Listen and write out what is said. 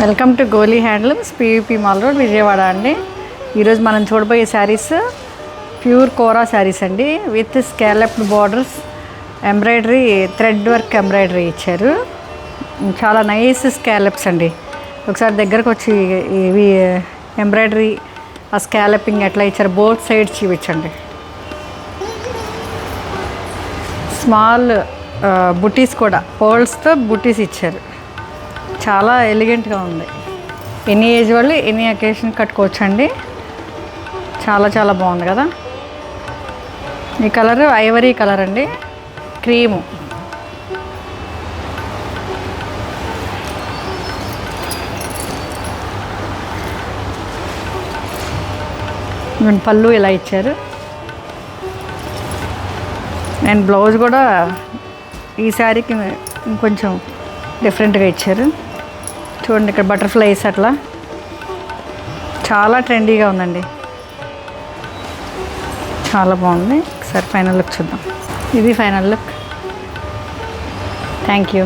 Welcome to Goli handlooms, PVP mall road, Vijayawada అండి. ఈరోజు మనం చూడబోయే శారీస్ ప్యూర్ కోరా శారీస్ అండి. With scalloped borders, embroidery, thread work embroidery ఇచ్చారు. చాలా నైస్ స్కాలప్స్ అండి. ఒకసారి దగ్గరకు వచ్చి ఇవి ఎంబ్రాయిడరీ, ఆ స్కాలపింగ్ ఎట్లా ఇచ్చారు బోత్ సైడ్స్ చూపించండి. స్మాల్ బుటీస్ కూడా పర్ల్స్తో బుటీస్ ఇచ్చారు. చాలా ఎలిగెంట్గా ఉంది. ఎనీ ఏజ్ వాళ్ళు ఎనీ అకేషన్ కట్టుకోవచ్చండి. చాలా చాలా బాగుంది కదా. ఈ కలర్ ఐవరీ కలర్ అండి, క్రీము. పళ్ళు ఇలా ఇచ్చారు. అండ్ బ్లౌజ్ కూడా ఈ శారీకి ఇంకొంచెం డిఫరెంట్గా ఇచ్చారు. చూడండి, ఇక్కడ బటర్ఫ్లైస్ అట్లా చాలా ట్రెండీగా ఉందండి. చాలా బాగుంది. ఒకసారి ఫైనల్ లుక్ చూద్దాం. ఇది ఫైనల్ లుక్. Thank you.